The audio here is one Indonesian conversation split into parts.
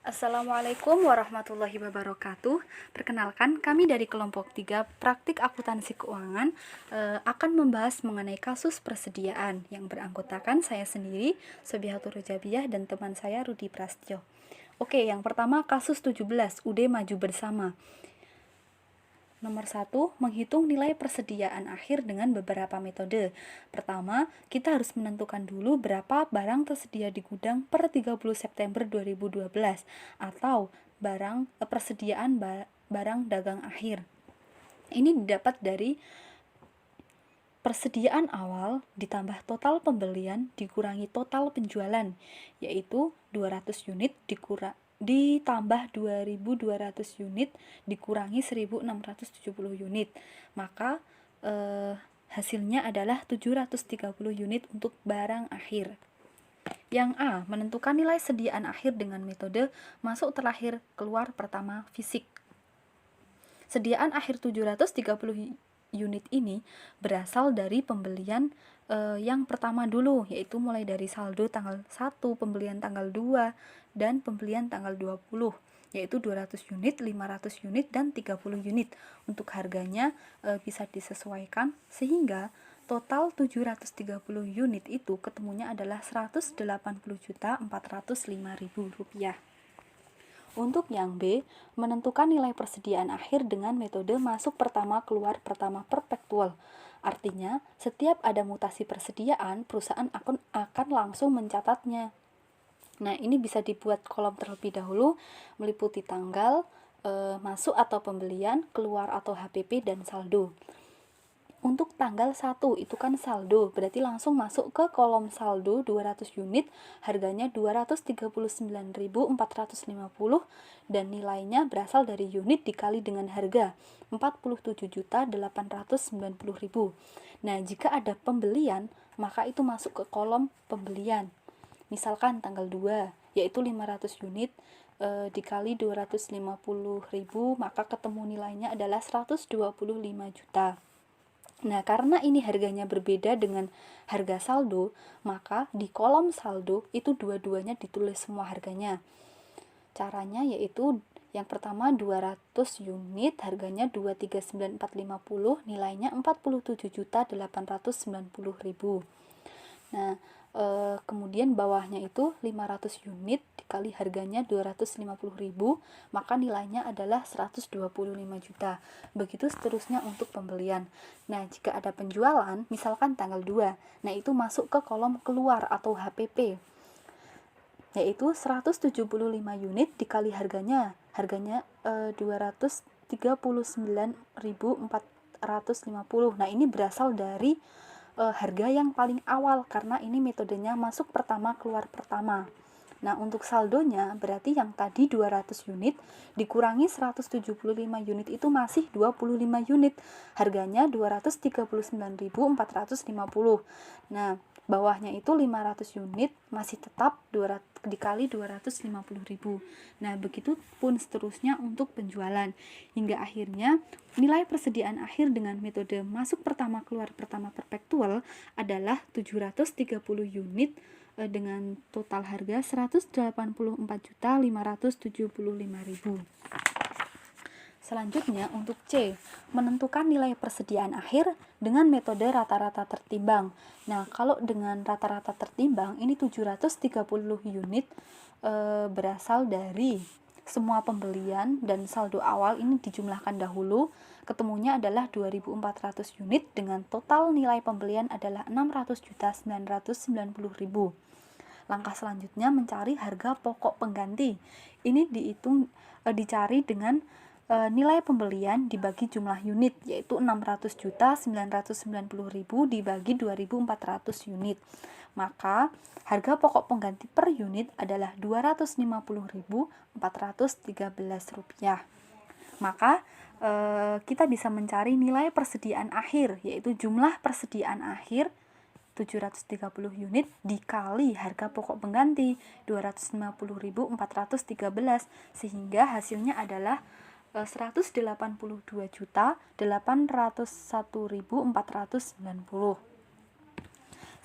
Assalamualaikum warahmatullahi wabarakatuh. Perkenalkan, kami dari kelompok 3 Praktik Akuntansi Keuangan akan membahas mengenai kasus persediaan yang beranggotakan saya sendiri, Sobihatur Rujabiah, dan teman saya Rudi Prastyo. Oke, yang pertama kasus 17, UD Maju Bersama. Nomor 1, menghitung nilai persediaan akhir dengan beberapa metode. Pertama, kita harus menentukan dulu berapa barang tersedia di gudang per 30 September 2012 atau persediaan barang dagang akhir. Ini didapat dari persediaan awal ditambah total pembelian dikurangi total penjualan, yaitu 200 unit ditambah 2.200 unit dikurangi 1.670 unit, maka hasilnya adalah 730 unit untuk barang akhir. Yang A, menentukan nilai sediaan akhir dengan metode masuk terakhir keluar pertama fisik. Sediaan akhir 730 unit ini berasal dari pembelian yang pertama dulu, yaitu mulai dari saldo tanggal 1, pembelian tanggal 2, dan pembelian tanggal 20, yaitu 200 unit, 500 unit, dan 30 unit. Untuk harganya bisa disesuaikan sehingga total 730 unit itu ketemunya adalah Rp180.405.000. Untuk yang B, menentukan nilai persediaan akhir dengan metode masuk pertama keluar pertama perpektual. Artinya, setiap ada mutasi persediaan, perusahaan akan langsung mencatatnya. Nah, ini bisa dibuat kolom terlebih dahulu, meliputi tanggal, masuk atau pembelian, keluar atau HPP, dan saldo. Untuk tanggal 1 itu kan saldo, berarti langsung masuk ke kolom saldo 200 unit, harganya 239.450 dan nilainya berasal dari unit dikali dengan harga 47.890.000. Nah, jika ada pembelian, maka itu masuk ke kolom pembelian. Misalkan tanggal 2, yaitu 500 unit dikali 250.000, maka ketemu nilainya adalah 125 juta. Nah, karena ini harganya berbeda dengan harga saldo, maka di kolom saldo itu dua-duanya ditulis semua harganya. Caranya yaitu yang pertama 200 unit, harganya 239.450, nilainya 47.890.000. Nah, kemudian bawahnya itu 500 unit dikali harganya 250.000, maka nilainya adalah 125 juta. Begitu seterusnya untuk pembelian. Nah, jika ada penjualan, misalkan tanggal 2, nah itu masuk ke kolom keluar atau HPP, yaitu 175 unit dikali harganya 239.450. Nah, ini berasal dari harga yang paling awal karena ini metodenya masuk pertama keluar pertama. Nah, untuk saldonya berarti yang tadi 200 unit dikurangi 175 unit itu masih 25 unit. Harganya 239.450. Nah, bawahnya itu 500 unit masih tetap 200 dikali 250.000. Nah, begitu pun seterusnya untuk penjualan hingga akhirnya nilai persediaan akhir dengan metode masuk pertama keluar pertama perpektual adalah 730 unit dengan total harga 184.575.000. Selanjutnya untuk C, menentukan nilai persediaan akhir dengan metode rata-rata tertimbang. Nah, kalau dengan rata-rata tertimbang ini 730 unit berasal dari semua pembelian dan saldo awal ini dijumlahkan dahulu, ketemunya adalah 2.400 unit dengan total nilai pembelian adalah 600.990.000. Langkah selanjutnya mencari harga pokok pengganti. Ini dicari dengan nilai pembelian dibagi jumlah unit, yaitu 600.990.000 dibagi 2.400 unit. Maka harga pokok pengganti per unit adalah Rp250.413. Maka kita bisa mencari nilai persediaan akhir, yaitu jumlah persediaan akhir 730 unit dikali harga pokok pengganti 250.413, sehingga hasilnya adalah 182.801.490.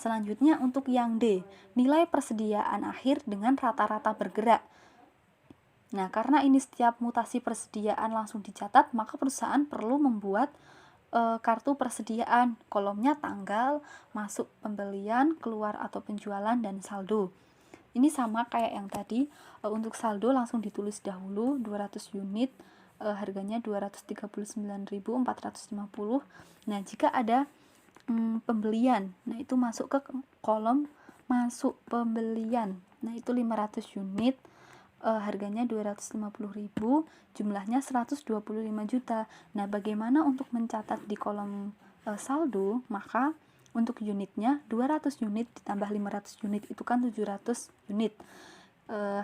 Selanjutnya untuk yang D, nilai persediaan akhir dengan rata-rata bergerak. Nah, karena ini setiap mutasi persediaan langsung dicatat, maka perusahaan perlu membuat kartu persediaan, kolomnya tanggal, masuk pembelian, keluar atau penjualan, dan saldo. Ini sama kayak yang tadi, untuk saldo langsung ditulis dahulu 200 unit, harganya 239.450. Nah, jika ada pembelian, nah itu masuk ke kolom masuk pembelian. Nah, itu 500 unit, harganya 250.000, jumlahnya 125 juta. Nah, bagaimana untuk mencatat di kolom saldo? Maka untuk unitnya 200 unit ditambah 500 unit itu kan 700 unit.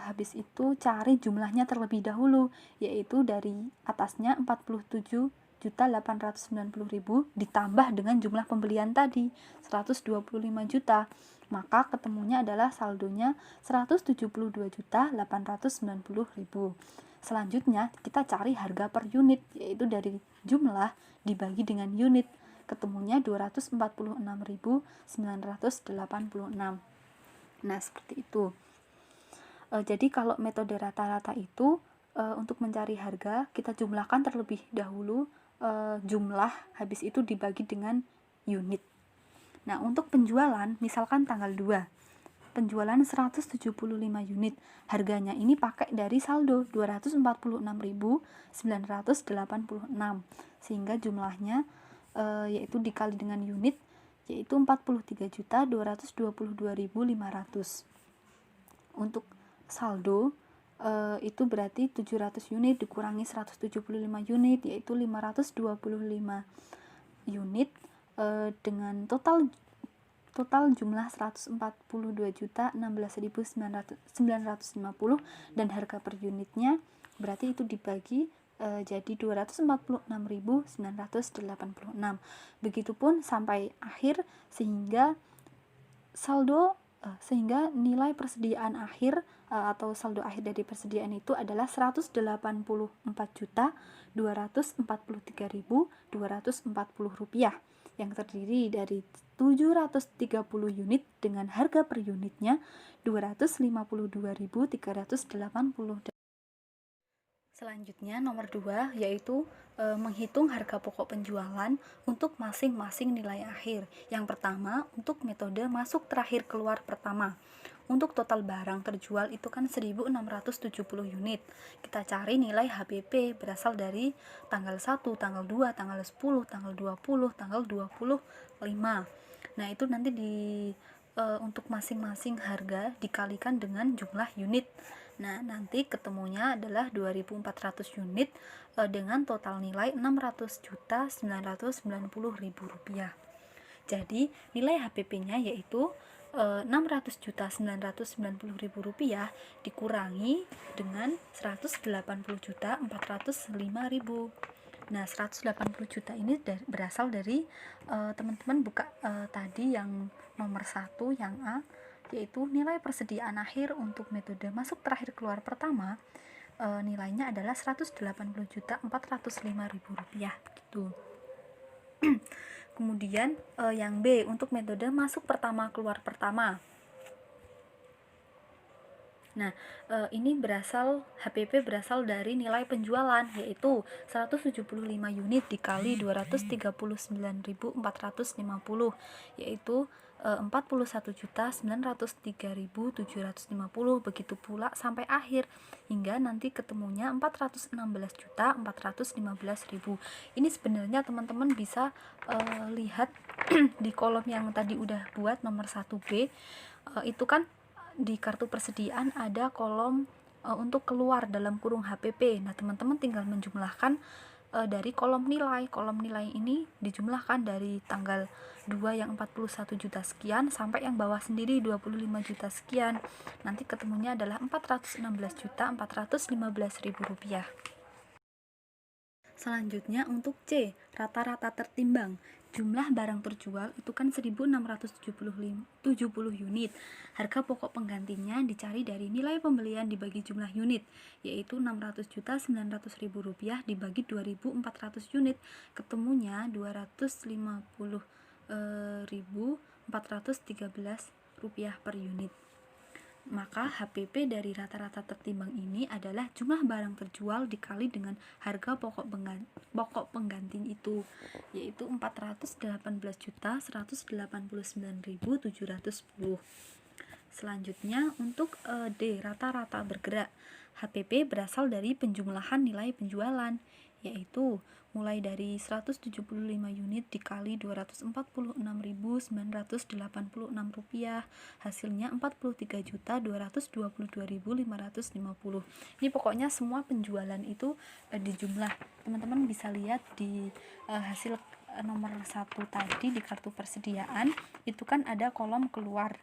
Habis itu cari jumlahnya terlebih dahulu, yaitu dari atasnya 47.890.000 ditambah dengan jumlah pembelian tadi 125 juta. Maka ketemunya adalah saldonya 172.890.000. Selanjutnya kita cari harga per unit, yaitu dari jumlah dibagi dengan unit, ketemunya 246.986. Nah, seperti itu. Jadi kalau metode rata-rata itu untuk mencari harga kita jumlahkan terlebih dahulu jumlah, habis itu dibagi dengan unit. Nah, untuk penjualan, misalkan tanggal 2, penjualan 175 unit, harganya ini pakai dari saldo 246.986, sehingga jumlahnya yaitu dikali dengan unit, yaitu 43.222.500. Untuk saldo itu berarti 700 unit dikurangi 175 unit, yaitu 525 unit, dengan total jumlah 142.016.950, dan harga per unitnya berarti itu dibagi jadi 246.986. Begitupun sampai akhir, sehingga nilai persediaan akhir atau saldo akhir dari persediaan itu adalah 184.243.240 rupiah, yang terdiri dari 730 unit dengan harga per unitnya 252.380. Selanjutnya nomor 2 yaitu menghitung harga pokok penjualan untuk masing-masing nilai akhir. Yang pertama untuk metode masuk terakhir keluar pertama. Untuk total barang terjual itu kan 1.670 unit. Kita cari nilai HPP berasal dari tanggal 1, tanggal 2, tanggal 10, tanggal 20, tanggal 25. Nah, itu nanti untuk masing-masing harga dikalikan dengan jumlah unit. Nah, nanti ketemunya adalah 2.400 unit dengan total nilai 600.990.000 rupiah. Jadi, nilai HPP-nya yaitu 600.990.000 rupiah dikurangi dengan 180.405.000. Nah, 180 juta ini berasal dari teman-teman buka tadi yang nomor 1, yang A, yaitu nilai persediaan akhir untuk metode masuk terakhir keluar pertama, nilainya adalah 180.405.000 rupiah gitu. Kemudian yang B untuk metode masuk pertama keluar pertama. Nah, ini HPP berasal dari nilai penjualan, yaitu 175 unit dikali 239.450, yaitu 41.903.750. Begitu pula sampai akhir, hingga nanti ketemunya 416.415.000. Ini sebenarnya teman-teman bisa lihat di kolom yang tadi udah buat nomor 1B, itu kan di kartu persediaan ada kolom untuk keluar dalam kurung HPP. Nah, teman-teman tinggal menjumlahkan dari kolom nilai. Kolom nilai ini dijumlahkan dari tanggal 2 yang 41 juta sekian sampai yang bawah sendiri 25 juta sekian. Nanti ketemunya adalah 416.415.000 rupiah. Selanjutnya untuk C, rata-rata tertimbang. Jumlah barang terjual itu kan 1670 unit. Harga pokok penggantinya dicari dari nilai pembelian dibagi jumlah unit, yaitu 600.900.000 rupiah dibagi 2.400 unit, ketemunya 250.413 rupiah per unit. Maka HPP dari rata-rata tertimbang ini adalah jumlah barang terjual dikali dengan harga pokok pengganti itu, yaitu 418.189.710. Selanjutnya untuk D, rata-rata bergerak. HPP berasal dari penjumlahan nilai penjualan, yaitu mulai dari 175 unit dikali 246.986 rupiah, hasilnya 43.222.550. Ini pokoknya semua penjualan itu dijumlah. Teman-teman bisa lihat di hasil nomor 1 tadi di kartu persediaan, itu kan ada kolom keluar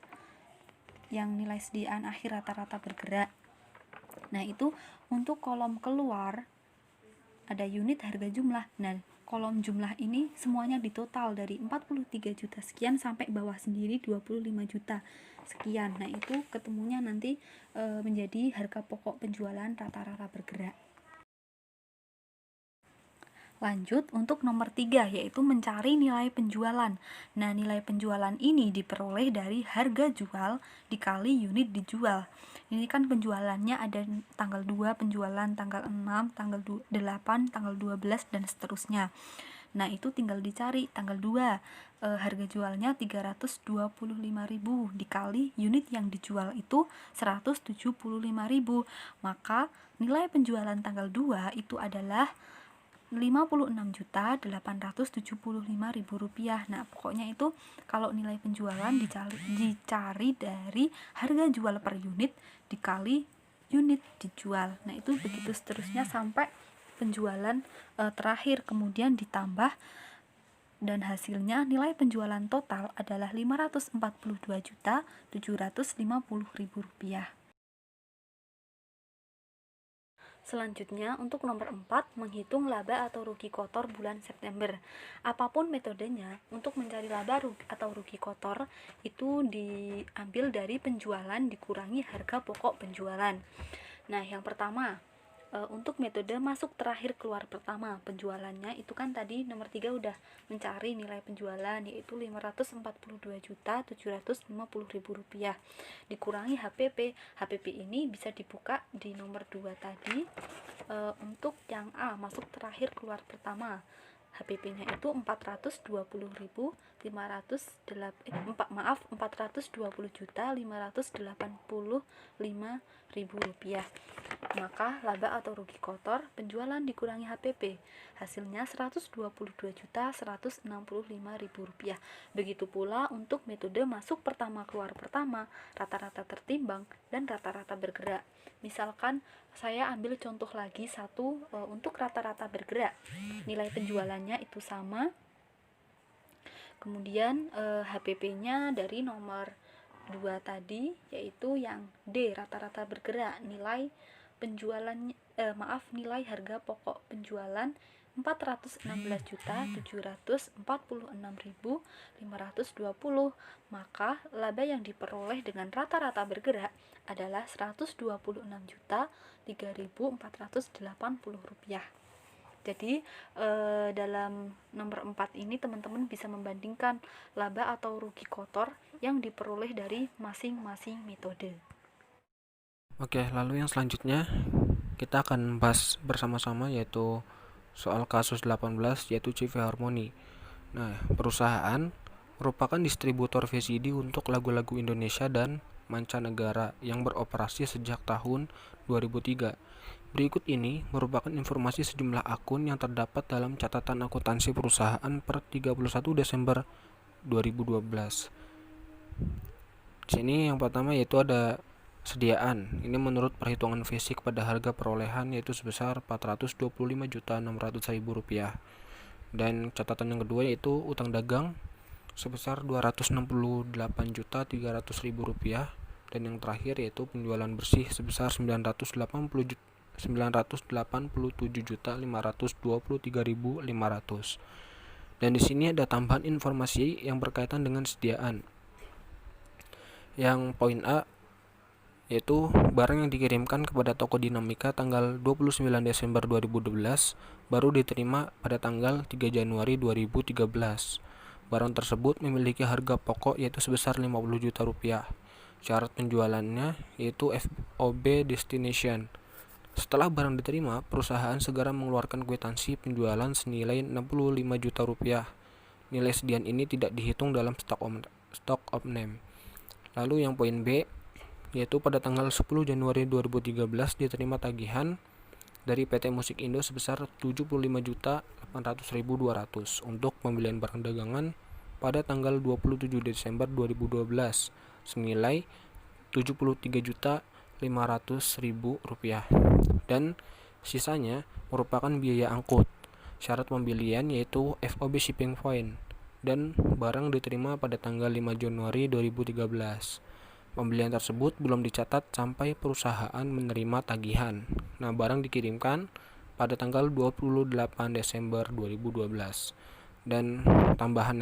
yang nilai sediaan akhir rata-rata bergerak. Nah, itu untuk kolom keluar ada unit harga jumlah. Nah, kolom jumlah ini semuanya ditotal dari 43 juta sekian sampai bawah sendiri 25 juta sekian. Nah, itu ketemunya nanti menjadi harga pokok penjualan rata-rata bergerak. Lanjut untuk nomor 3, yaitu mencari nilai penjualan. Nah, nilai penjualan ini diperoleh dari harga jual dikali unit dijual. Ini kan penjualannya ada tanggal 2 penjualan, tanggal 6, tanggal 8, tanggal 12, dan seterusnya. Nah, itu tinggal dicari tanggal 2 harga jualnya 325.000 dikali unit yang dijual itu 175.000. Maka nilai penjualan tanggal 2 itu adalah 56.875.000 rupiah. Nah, pokoknya itu kalau nilai penjualan dicari dari harga jual per unit dikali unit dijual. Nah, itu begitu seterusnya sampai penjualan terakhir, kemudian ditambah, dan hasilnya nilai penjualan total adalah 542.750.000 rupiah. Selanjutnya untuk nomor 4, menghitung laba atau rugi kotor bulan September. Apapun metodenya, untuk mencari laba atau rugi kotor itu diambil dari penjualan dikurangi harga pokok penjualan. Nah, yang pertama, untuk metode masuk terakhir keluar pertama, penjualannya itu kan tadi nomor 3 udah mencari nilai penjualan, yaitu 542.750.000 rupiah dikurangi HPP. HPP ini bisa dibuka di nomor 2 tadi. Untuk yang A, masuk terakhir keluar pertama, HPP-nya itu 420.585 rupiah. Maka laba atau rugi kotor penjualan dikurangi HPP, hasilnya 122.165.000 rupiah. Begitu pula untuk metode masuk pertama keluar pertama, rata-rata tertimbang, dan rata-rata bergerak. Misalkan saya ambil contoh lagi satu, untuk rata-rata bergerak nilai penjualannya itu sama, kemudian HPP-nya dari nomor 2 tadi, yaitu yang D, rata-rata bergerak, nilai penjualannya nilai harga pokok penjualan 416.746.520. Maka laba yang diperoleh dengan rata-rata bergerak adalah 126.003.480 rupiah. Jadi dalam nomor 4 ini teman-teman bisa membandingkan laba atau rugi kotor yang diperoleh dari masing-masing metode. Oke, lalu yang selanjutnya kita akan bahas bersama-sama yaitu soal kasus 18, yaitu CV Harmony. Nah, perusahaan merupakan distributor VCD untuk lagu-lagu Indonesia dan mancanegara yang beroperasi sejak tahun 2003. Berikut ini merupakan informasi sejumlah akun yang terdapat dalam catatan akuntansi perusahaan per 31 Desember 2012. Di sini yang pertama yaitu ada sediaan. Ini menurut perhitungan fisik pada harga perolehan yaitu sebesar 425.600.000 rupiah. Dan catatan yang kedua yaitu utang dagang sebesar 268.300.000 rupiah. Dan yang terakhir yaitu penjualan bersih sebesar 987.523.500. Dan di sini ada tambahan informasi yang berkaitan dengan sediaan. Yang poin A yaitu barang yang dikirimkan kepada toko Dinamika tanggal 29 Desember 2012 baru diterima pada tanggal 3 Januari 2013. Barang tersebut memiliki harga pokok yaitu sebesar 50 juta rupiah. Syarat penjualannya yaitu FOB Destination. Setelah barang diterima, perusahaan segera mengeluarkan kwitansi penjualan senilai 65 juta rupiah. Nilai sediaan ini tidak dihitung dalam stock of name. Lalu yang poin B yaitu pada tanggal 10 Januari 2013 diterima tagihan dari PT Musik Indo sebesar 75.800.200 untuk pembelian barang dagangan pada tanggal 27 Desember 2012 senilai 73.500.000 rupiah, dan sisanya merupakan biaya angkut. Syarat pembelian yaitu FOB shipping point dan barang diterima pada tanggal 5 Januari 2013. Pembelian tersebut belum dicatat sampai perusahaan menerima tagihan. Nah, barang dikirimkan pada tanggal 28 Desember 2012. Dan tambahan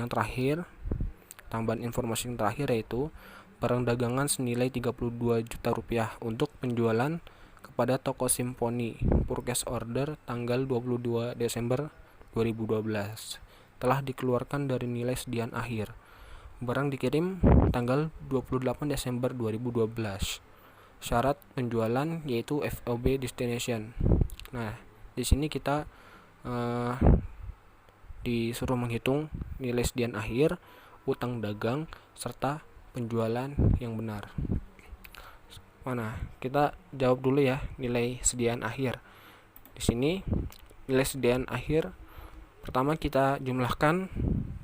informasi yang terakhir yaitu barang dagangan senilai 32 juta rupiah untuk penjualan kepada toko Simfoni purchase order tanggal 22 Desember 2012 telah dikeluarkan dari nilai sediaan akhir. Barang dikirim tanggal 28 Desember 2012. Syarat penjualan yaitu FOB Destination. Nah, di sini kita disuruh menghitung nilai sediaan akhir, utang dagang, serta penjualan yang benar. Mana? Kita jawab dulu ya nilai sediaan akhir. Di sini nilai sediaan akhir pertama kita jumlahkan.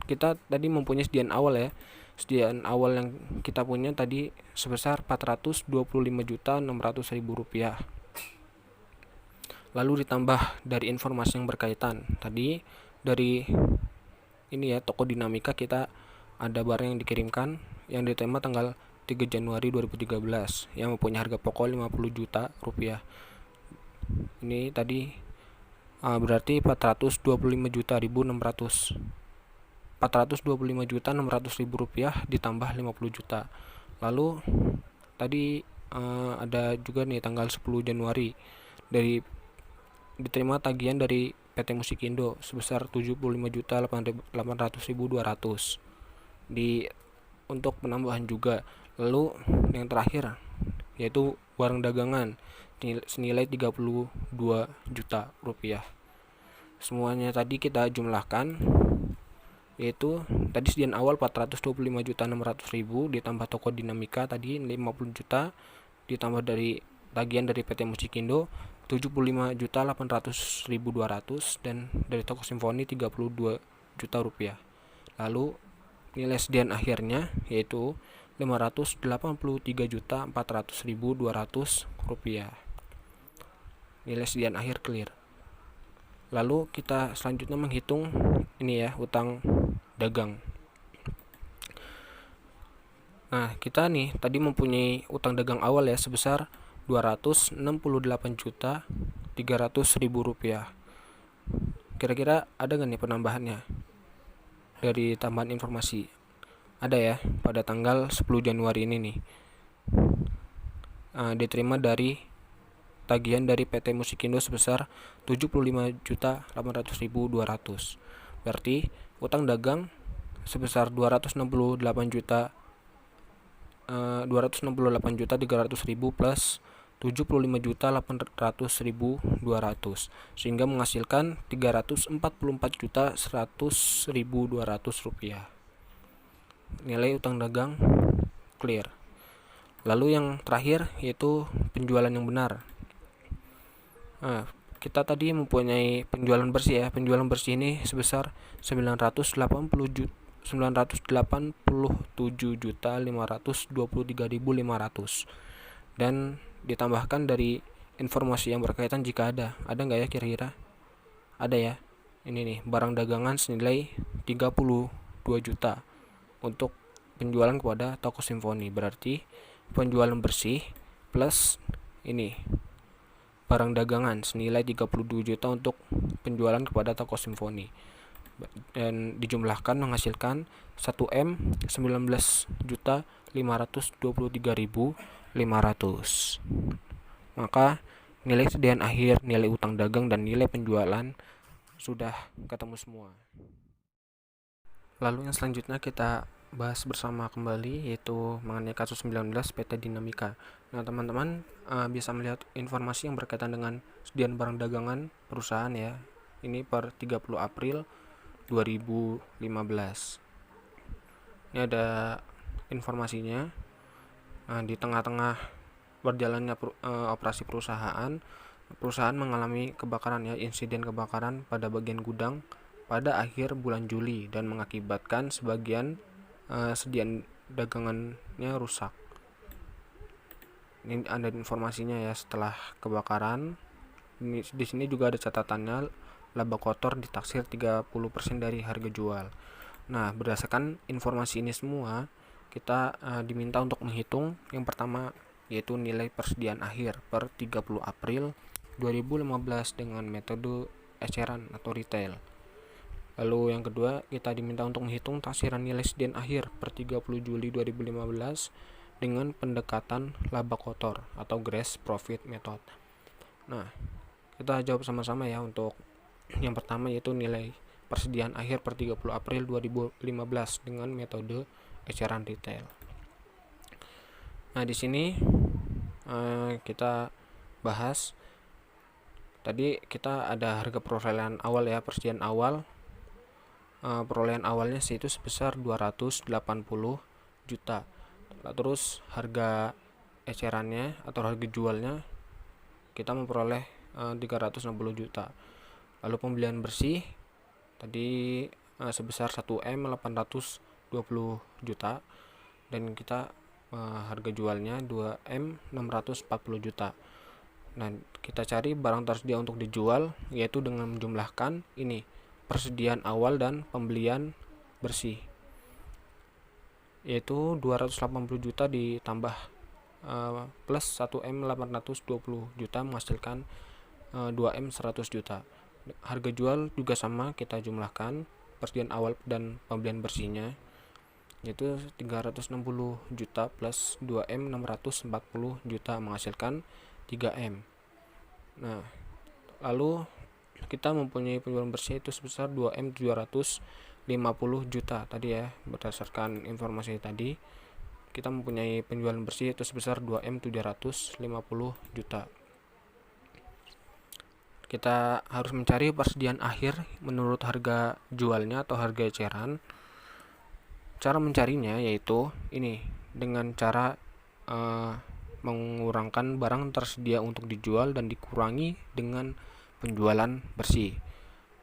Kita tadi mempunyai sediaan awal ya. Sediaan awal yang kita punya tadi sebesar 425.600.000 rupiah. Lalu ditambah dari informasi yang berkaitan. Tadi dari ini ya, toko Dinamika kita ada barang yang dikirimkan yang diterima tanggal 3 Januari 2013 yang mempunyai harga pokok 50 juta rupiah. Ini tadi berarti 425.600.000 rupiah ditambah 50 juta. Lalu tadi ada juga nih tanggal 10 Januari diterima tagihan dari PT Musik Indo sebesar 75.800.200 untuk penambahan juga. Lalu yang terakhir yaitu barang dagangan senilai 32 juta rupiah. Semuanya tadi kita jumlahkan, yaitu tadi sediaan awal 425.600.000 ditambah toko Dinamika tadi 50 juta ditambah dari tagihan dari PT Musik Indo 75.800.200 dan dari toko Simfoni 32 juta rupiah. Lalu nilai sediaan akhirnya yaitu 583.400.200 rupiah. Nilai sediaan akhir clear. Lalu kita selanjutnya menghitung ini ya, utang dagang. Nah, kita nih tadi mempunyai utang dagang awal ya sebesar 268.300.000 rupiah. Kira-kira ada nggak nih penambahannya dari tambahan informasi? Ada ya, pada tanggal 10 Januari ini nih diterima dari tagihan dari PT Musik Indo sebesar 75.800.200. Berarti utang dagang sebesar 268.300.000 plus 75.800.200 sehingga menghasilkan 344.100.200 rupiah. Nilai utang dagang clear. Lalu yang terakhir yaitu penjualan yang benar. Nah, kita tadi mempunyai penjualan bersih ya. Penjualan bersih ini sebesar 987.523.500 dan ditambahkan dari informasi yang berkaitan jika ada nggak ya kira-kira? Ada ya. Ini nih, barang dagangan senilai 32 juta untuk penjualan kepada toko Simfoni. Berarti penjualan bersih plus ini barang dagangan senilai 32 juta untuk penjualan kepada toko Simfoni. dan dijumlahkan menghasilkan 1M19.523.500. Maka nilai sediaan akhir, nilai utang dagang, dan nilai penjualan sudah ketemu semua. Lalu yang selanjutnya kita bahas bersama kembali, yaitu mengenai kasus 19 PT Dinamika. Nah, teman-teman bisa melihat informasi yang berkaitan dengan sediaan barang dagangan perusahaan ya. Ini per 30 April 2015. Ini ada informasinya. Nah, di tengah-tengah berjalannya operasi perusahaan mengalami kebakaran ya, insiden kebakaran pada bagian gudang pada akhir bulan Juli dan mengakibatkan sebagian sediaan dagangannya rusak. Ini ada informasinya ya setelah kebakaran. Di sini juga ada catatannya, laba kotor ditaksir 30% dari harga jual. Nah, berdasarkan informasi ini semua, kita diminta untuk menghitung yang pertama, yaitu nilai persediaan akhir per 30 April 2015 dengan metode eceran atau retail. Lalu yang kedua, kita diminta untuk menghitung taksiran nilai sediaan akhir per 30 Juli 2015 dengan pendekatan laba kotor atau gross profit method. Nah, kita jawab sama-sama ya untuk yang pertama, yaitu nilai persediaan akhir per 30 April 2015 dengan metode eceran retail. Nah, di sini kita bahas tadi kita ada harga perolehan awal ya, persediaan awal. Perolehan awalnya itu sebesar 280 juta. Terus harga ecerannya atau harga jualnya kita memperoleh 360 juta. Lalu pembelian bersih tadi sebesar 1M 820 juta dan kita harga jualnya 2M 640 juta. Nah, kita cari barang tersedia untuk dijual, yaitu dengan menjumlahkan ini persediaan awal dan pembelian bersih, yaitu 280 juta ditambah plus 1M 820 juta menghasilkan 2M 100 juta. Harga jual juga sama, kita jumlahkan persediaan awal dan pembelian bersihnya, yaitu 360 juta plus 2M 640 juta menghasilkan 3M. Nah, lalu kita mempunyai penjualan bersih itu sebesar 2M 750 juta tadi ya. Berdasarkan informasi tadi, kita mempunyai penjualan bersih itu sebesar 2M 750 juta. Kita harus mencari persediaan akhir menurut harga jualnya atau harga eceran. Cara mencarinya yaitu ini, dengan cara mengurangkan barang tersedia untuk dijual dan dikurangi dengan penjualan bersih.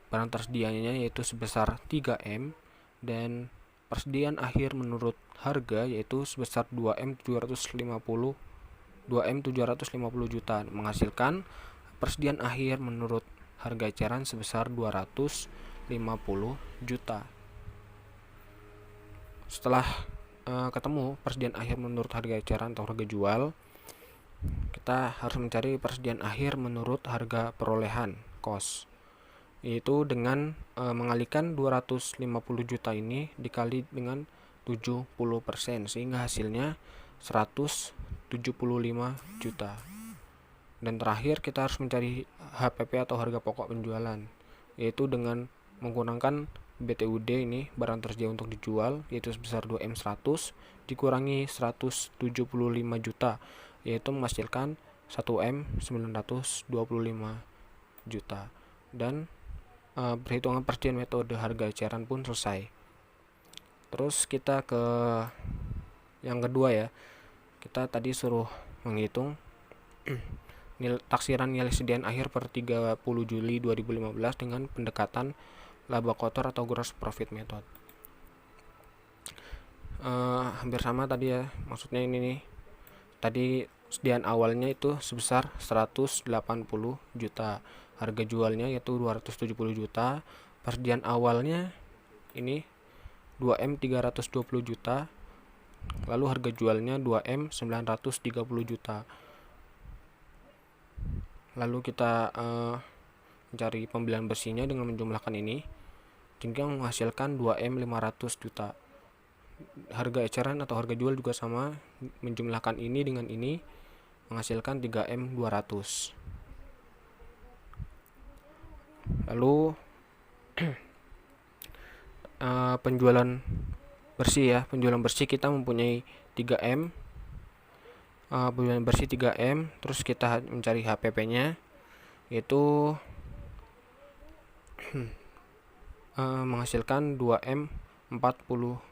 Barang tersedianya yaitu sebesar 3M dan persediaan akhir menurut harga yaitu sebesar 2M 750 juta menghasilkan persediaan akhir menurut harga eceran sebesar 250 juta. Setelah ketemu persediaan akhir menurut harga eceran atau harga jual, kita harus mencari persediaan akhir menurut harga perolehan cost, yaitu dengan mengalihkan 250 juta ini dikali dengan 70% sehingga hasilnya 175 juta. Dan terakhir kita harus mencari HPP atau harga pokok penjualan, yaitu dengan menggunakan BTUD ini, barang tersedia untuk dijual, yaitu sebesar 2M 100 dikurangi 175 juta, yaitu menghasilkan 1M 925 juta. Dan perhitungan persediaan metode harga eceran pun selesai. Terus kita ke yang kedua ya. Kita tadi suruh menghitung taksiran nilai sediaan akhir per 30 Juli 2015 dengan pendekatan laba kotor atau gross profit method. Hampir sama tadi ya, maksudnya ini nih. Tadi sediaan awalnya itu sebesar 180 juta. Harga jualnya yaitu 270 juta. Persediaan awalnya ini 2M 320 juta. Lalu harga jualnya 2M 930 juta. Lalu kita mencari pembelian bersihnya dengan menjumlahkan ini. sehingga menghasilkan 2M 500 juta. Harga eceran atau harga jual juga sama, menjumlahkan ini dengan ini menghasilkan 3M 200. Lalu penjualan bersih ya, penjualan bersih kita mempunyai 3M, penjualan bersih 3M, terus kita mencari HPP-nya yaitu menghasilkan 2M 40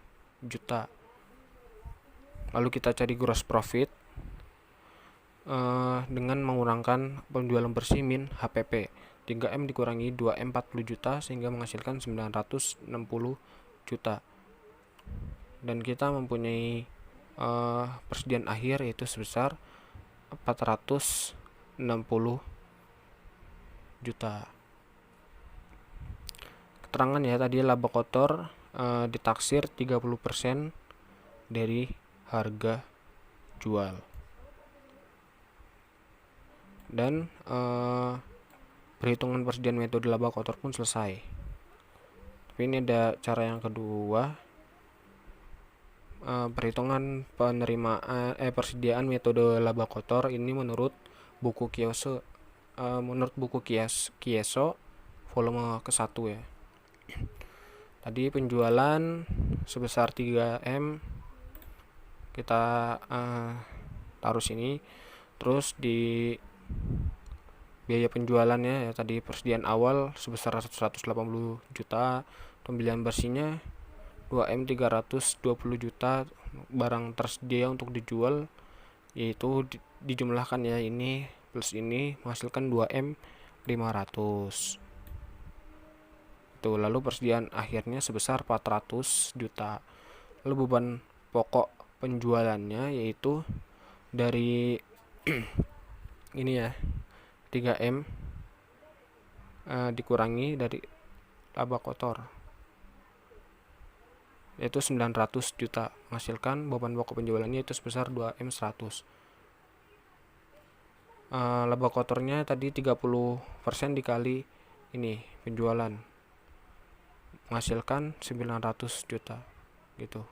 juta. Lalu kita cari gross profit dengan mengurangkan penjualan bersih min HPP. 3M dikurangi 2M 40 juta sehingga menghasilkan 960 juta. Dan kita mempunyai persediaan akhir yaitu sebesar 460 juta. Keterangan ya, tadi laba kotor ditaksir 30% dari harga jual. Dan perhitungan persediaan metode laba kotor pun selesai. Tapi ini ada cara yang kedua, perhitungan penerimaan persediaan metode laba kotor ini menurut buku Kyoso, Kieso volume ke-1 ya. Tadi penjualan sebesar 3M kita taruh sini, terus di biaya penjualannya ya tadi persediaan awal sebesar 180 juta, pembelian bersihnya 2M 320 juta, barang tersedia untuk dijual yaitu dijumlahkan ya, ini plus ini menghasilkan 2M 500. Lalu persediaan akhirnya sebesar 400 juta. Lalu beban pokok penjualannya yaitu dari ini ya, 3M dikurangi dari laba kotor yaitu 900 juta, menghasilkan beban pokok penjualannya itu sebesar 2M 100. Laba kotornya tadi 30% dikali ini penjualan menghasilkan 900 juta gitu.